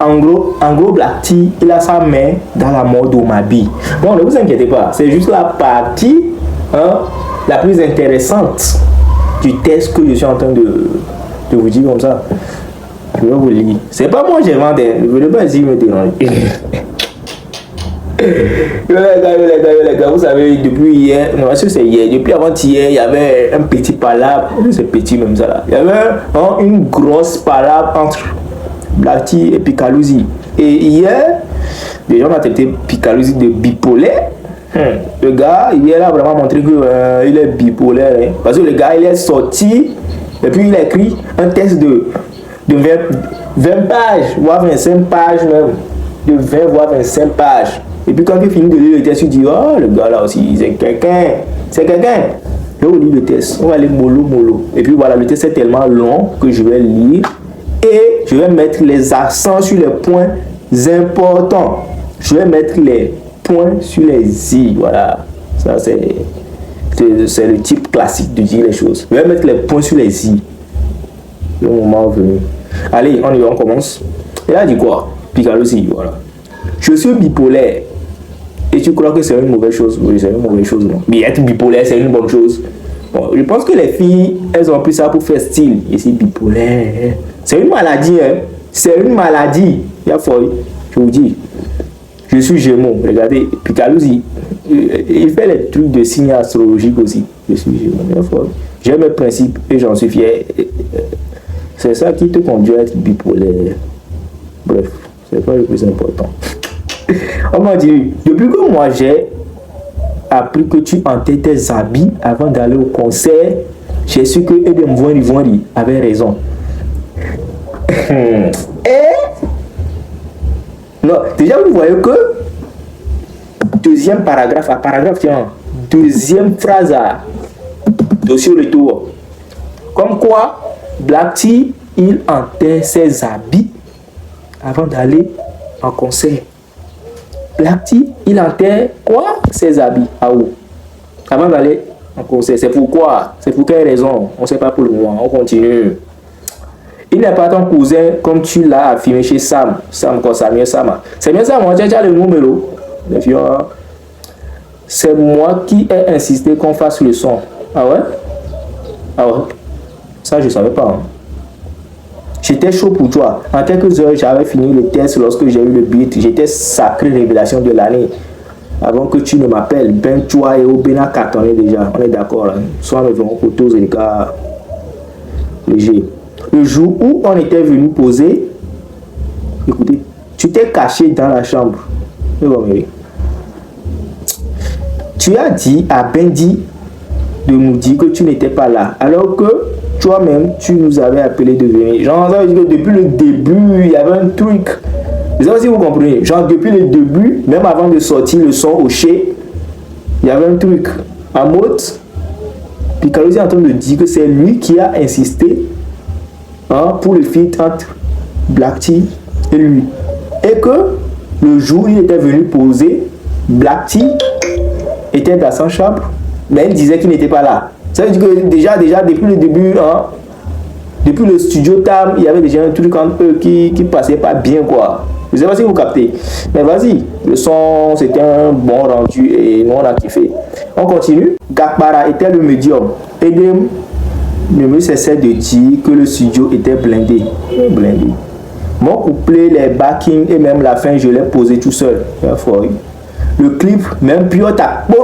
En gros, Black T, il a sa main dans la mort d'Omabi. Bon, ne vous inquiétez pas, c'est juste la partie la plus intéressante du test que je suis en train de vous dire comme ça. Je vais vous le lire. C'est pas moi qui ai inventé, ne voulez pas essayer de me déranger. Les gars, vous savez, depuis hier, non, est-ce que c'est hier, depuis avant-hier, il y avait un petit palabre, c'est petit même ça là. Il y avait une grosse palabre entre Black T et Picalosi. Et hier, les gens ont traité Picalosi de bipolaire. Le gars, hier, a vraiment montré qu'il est bipolaire. Hein, parce que le gars, il est sorti et puis il a écrit un texte de 20 pages, voire 25 pages même. De 20 voire 25 pages. Et puis quand il finit de lire le texte, il dit, oh, le gars là aussi, c'est quelqu'un. C'est quelqu'un. Là, on lit le texte. On va aller mollo. Et puis voilà, le texte est tellement long que je vais lire. Et je vais mettre les accents sur les points importants. Je vais mettre les points sur les i. Voilà. Ça, c'est le type classique de dire les choses. Je vais mettre les points sur les i. Le moment venu. Allez, on y va, on commence. Et là, il dit quoi? Picalosi, voilà. Je suis bipolaire. Et tu crois que c'est une mauvaise chose? Oui, c'est une mauvaise chose, non? Mais être bipolaire, c'est une bonne chose. Bon, je pense que les filles, elles ont pris ça pour faire style. Et c'est bipolaire. C'est une maladie, hein. C'est une maladie. Il y a folie. Je vous dis. Je suis Gémeaux. Regardez, Picalosi, il fait les trucs de signes astrologiques aussi. Je suis Gémeaux. Il y a folie. J'ai mes principes et j'en suis fier. C'est ça qui te conduit à être bipolaire. Bref, c'est pas le plus important. On m'a dit, depuis que moi j'ai appris que tu entais tes habits avant d'aller au concert, j'ai su que Edem Voiri avait raison. Non, déjà vous voyez que deuxième paragraphe, tiens, deuxième phrase sur le tour. Comme quoi, Black T, il enterre ses habits avant d'aller en concert. Black T, il enterre quoi? Ses habits. Ah où? Avant d'aller en concert. C'est pourquoi? C'est pour quelle raison? On ne sait pas pour le moment. On continue. Il n'est pas ton cousin comme tu l'as affirmé chez Sam. Sam quoi? Samuel Sama. C'est bien ça, moi, j'ai déjà le numéro. C'est moi qui ai insisté qu'on fasse le son. Ah ouais? Ah ouais? Ça, je ne savais pas. Hein. J'étais chaud pour toi. En quelques heures, j'avais fini le test lorsque j'ai eu le beat. J'étais sacrée révélation de l'année. Avant que tu ne m'appelles, Ben, toi et Obena cartonné déjà. On est d'accord. Hein? Soit nous venons pour tous les cas légers. Le jour où on était venu poser, écoutez, tu t'es caché dans la chambre. Tu as dit à Bendy de nous dire que tu n'étais pas là. Alors que toi-même, tu nous avais appelé de venir. Genre, ça veut dire que depuis le début, il y avait un truc. Je ne sais pas si vous comprenez. Genre, depuis le début, même avant de sortir le son au chez, il y avait un truc. En mode, Picalosi est en train de dire que c'est lui qui a insisté pour le feat entre Black T et lui. Et que le jour où il était venu poser, Black T était dans sa chambre, mais il disait qu'il n'était pas là. Ça veut dire que déjà depuis le début, depuis le studio Tam, il y avait déjà un truc entre eux qui passait pas bien, quoi. Je ne sais pas si vous captez. Mais vas-y, le son, c'était un bon rendu et nous on a kiffé. On continue. Gakbara était le médium. Edem ne me cessait de dire que le studio était blindé. Mon couplet, les backings et même la fin, je l'ai posé tout seul. Le clip, même Piota. Bon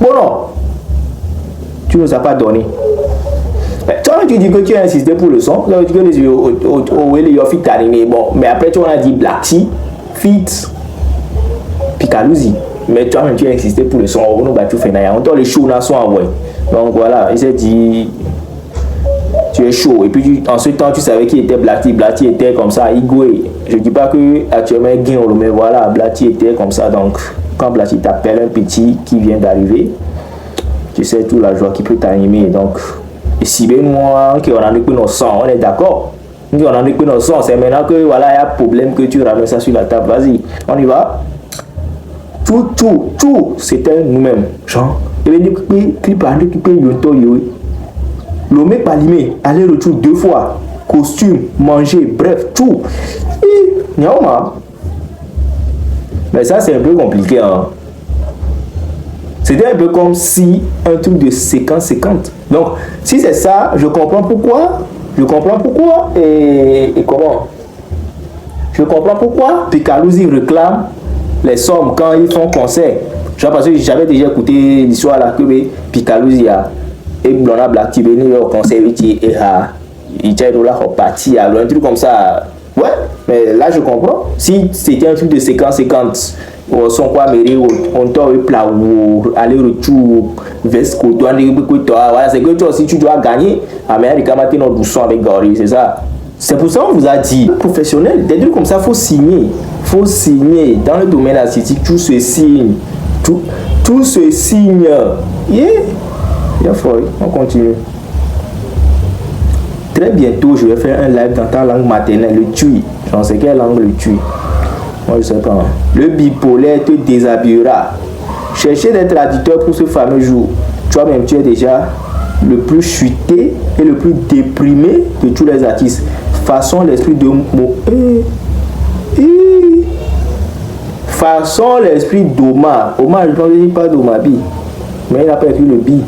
non. Tu ne nous as pas donné. Toi, tu dis que tu as insisté pour le son. Tu dis que les yeux fit animé. Bon, mais après, tu as dit Black T, fit Picalosi. Mais toi, tu as insisté pour le son. On va tout faire. On t'a les shows là sont envoyés. Donc voilà, il s'est dit tu es chaud. Et puis en ce temps, tu savais qu'il était Black T. Black T était comme ça, Igwe. Je ne dis pas que actuellement Guin, mais voilà, Black T était comme ça. Donc quand Black T t'appelle un petit qui vient d'arriver, tu sais toute la joie qui peut t'animer. Donc, et si bien moi, qu'on en a pris nos sons, on est d'accord. On en a pris nos sons, c'est maintenant que voilà, il y a un problème que tu ramènes ça sur la table. Vas-y, on y va. Tout, c'était nous-mêmes. Genre, il y avait des clips à récupérer le mec pas limé, aller-retour 2 fois. costume, manger, bref, tout. Et, mais ça, c'est un peu compliqué. Hein. C'était un peu comme si un truc de 50-50. Donc, si c'est ça, je comprends pourquoi. Et comment? Je comprends pourquoi Picalosi réclame les sommes quand ils font concert. Genre parce que j'avais déjà écouté l'histoire là que Picalosi a et Blona Black qui venait au concert et il était là parti un truc comme ça. Ouais, mais là je comprends. Si c'était un truc de 50-50, son quoi mairie on doit aller retour veste voilà, c'est que toi aussi tu dois gagner. Américain maintenant nous sommes avec Gori, c'est ça. C'est pour ça qu'on vous a dit, professionnel, des trucs comme ça, faut signer. Faut signer. Dans le domaine artistique, tout se signe. Tout se signe. Yeah. On continue. Très bientôt, je vais faire un live dans ta langue maternelle, le tui. J'en sais quelle langue le tui. Moi, je sais pas. Le bipolaire te déshabillera. Cherchez des traducteurs pour ce fameux jour. Toi-même, tu es déjà le plus chuté et le plus déprimé de tous les artistes. Façon l'esprit de façon l'esprit d'Omar. Omar, je pense qu'il pas d'Omabi. Mais il n'a pas écrit le bi.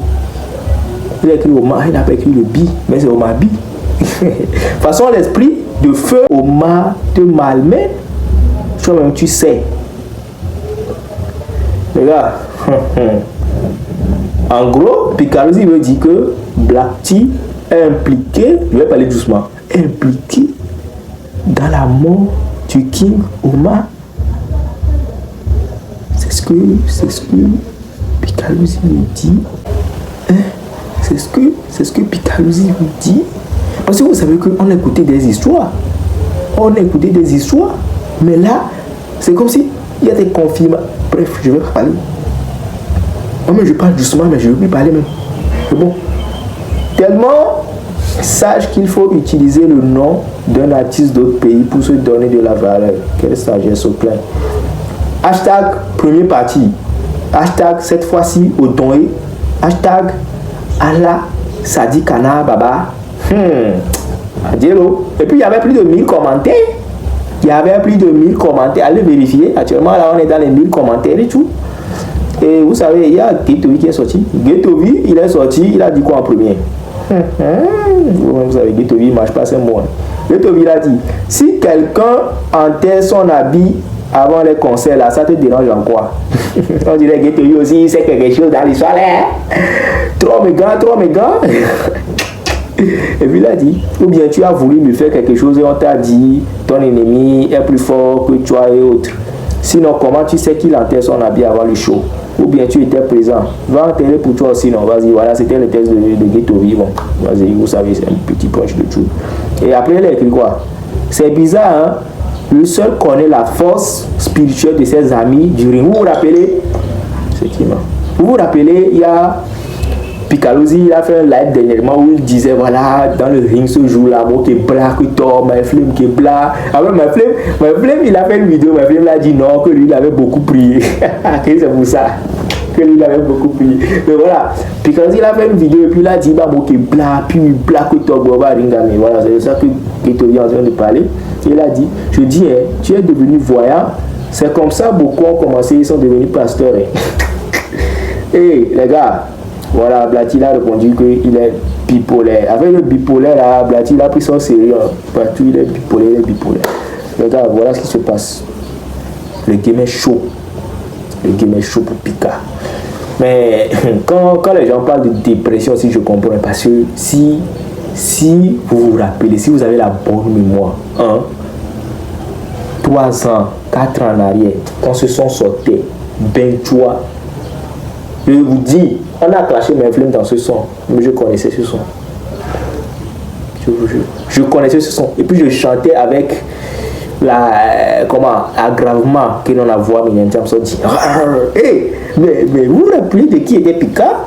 Il a écrit Omar, il n'a pas écrit le bi. Mais c'est Omabi. Façon l'esprit de feu Omar te malmène. Toi-même, tu sais. Les gars. En gros, Picalosi veut dire que Black T est impliqué, je vais parler doucement, impliqué dans la mort du King Omar. C'est ce que Picalosi me dit. Hein? C'est ce que Picalosi me dit. Parce que vous savez qu'on a écouté des histoires. Mais là, c'est comme si il y a des confirmations. Bref, je vais pas parler. Mais je parle doucement, mais je ne veux plus parler même. C'est bon. Tellement sage qu'il faut utiliser le nom d'un artiste d'autre pays pour se donner de la valeur. Quelle sagesse au plein. Hashtag premier parti. Hashtag cette fois-ci au Donné. Hashtag Allah Sadi Kana Baba. Adielo. Et puis il y avait plus de 1000 commentaires. Allez vérifier. Actuellement là on est dans les 1000 commentaires et tout. Et vous savez, il y a Ghettovi qui est sorti. Ghettovi, il est sorti, il a dit quoi en premier? Vous savez, Ghettovi ne marche pas, c'est moi. Ghettovi, il a dit, si quelqu'un enterre son habit avant les concerts, là, ça te dérange en quoi? On dirait Ghettovi aussi, c'est quelque chose dans l'histoire, là. Trop méga. Et puis il a dit, ou bien tu as voulu lui faire quelque chose et on t'a dit, ton ennemi est plus fort que toi et autres. Sinon, comment tu sais qu'il enterre son habit avant le show? Ou bien tu étais présent? Va enterrer pour toi aussi, non? Vas-y, voilà, c'était le texte de Ghettovi. Bon, vas-y, vous savez, c'est un petit punch de tout. Et après, il a écrit quoi? C'est bizarre, hein? Le seul connaît la force spirituelle de ses amis du ring. Vous vous rappelez? C'est qui, non? Vous vous rappelez, il y a Picalosi, il a fait un live dernièrement où il disait voilà, dans le ring ce jour-là, moi qui est black, qui tord, ma flemme qui est black. Alors ma flemme, il a fait une vidéo, ma flemme l'a dit non, que lui il avait beaucoup prié. C'est pour ça que lui il avait beaucoup prié. Mais voilà, Picalosi il a fait une vidéo et puis il a dit bah moi qui est black, puis black, qui tord, bah ringami. Voilà, c'est de ça que Ghettovi est en train de parler. Il a dit, je dis, hein, tu es devenu voyant, c'est comme ça beaucoup ont commencé, ils sont devenus pasteurs. Et les gars, voilà, Blati a répondu qu'il est bipolaire. Avec le bipolaire, là, Blati a pris son sérieux. Partout, il est bipolaire. Les gars, voilà ce qui se passe. Le game est chaud. Pour Pika. Mais quand les gens parlent de dépression, si je comprends, parce que si vous vous rappelez, si vous avez la bonne mémoire, 3 ans, 4 ans en arrière, quand ce son sortait, ben toi, je vous dis, on a clashé mes flammes dans ce son, mais je connaissais ce son. Je vous jure. Je connaissais ce son. Et puis je chantais avec l'aggravement que l'on a voix, mais dit. Mais vous vous rappelez de qui était Pika?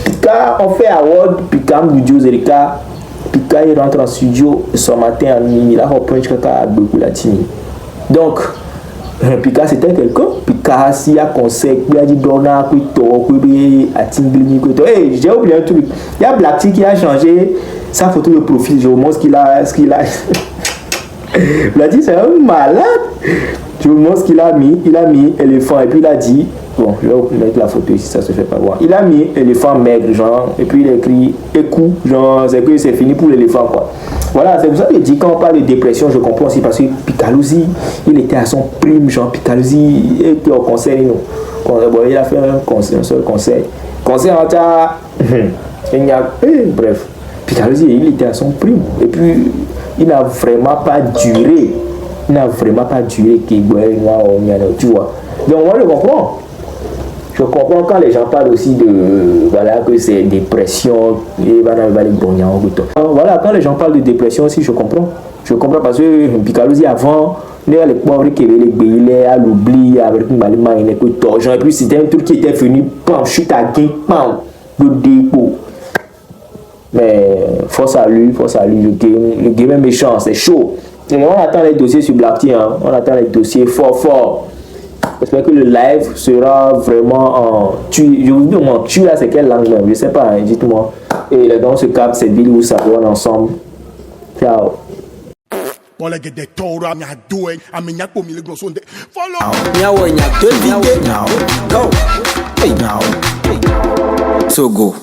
Pika, on fait award, Pika, Moudio, Zerika. Pika, il rentre en studio ce matin, il a repris beaucoup la team. Donc, Pika c'était quelqu'un. Pika, s'il a conseil, il a dit Donna, j'ai oublié un truc. Il y a Black T qui a changé sa photo de profil, je vous montre ce qu'il a. Il a dit, c'est un malade. Je vous montre ce qu'il a mis. Il a mis éléphant et puis il a dit, bon, je vais vous mettre la photo ici, ça se fait pas voir. Il a mis éléphant maigre, genre, et puis il a écrit écoute, genre, c'est que c'est fini pour l'éléphant, quoi. Voilà, c'est pour ça que je dis, quand on parle de dépression, je comprends aussi parce que Picalosi, il était à son prime, genre, Picalosi était au concert, non. Bon, il a fait un concert, un seul concert. Concert en tas, bref, Picalosi, il était à son prime. Et puis, il n'a vraiment pas duré. Il n'a vraiment pas duré, tu vois. Donc, moi, je comprends. Je comprends quand les gens parlent aussi de, voilà, que c'est dépression, et voilà, quand les gens parlent de dépression aussi, je comprends. Je comprends parce que Picalosi avant, les pauvres qui avaient les bébés, à l'oubli, avec une maladie, et puis c'était un truc qui était venu, chute à gain, de dépôt. Mais force à lui, le game est méchant, c'est chaud. Et on attend les dossiers sur Blackty, hein. On attend les dossiers fort. J'espère que le live sera vraiment en... Je vous demande, tu là c'est quelle langue? Je sais pas, hein, dites-moi. Et les gars, on se capte, c'est Bill ou Savon ensemble. Ciao. So go.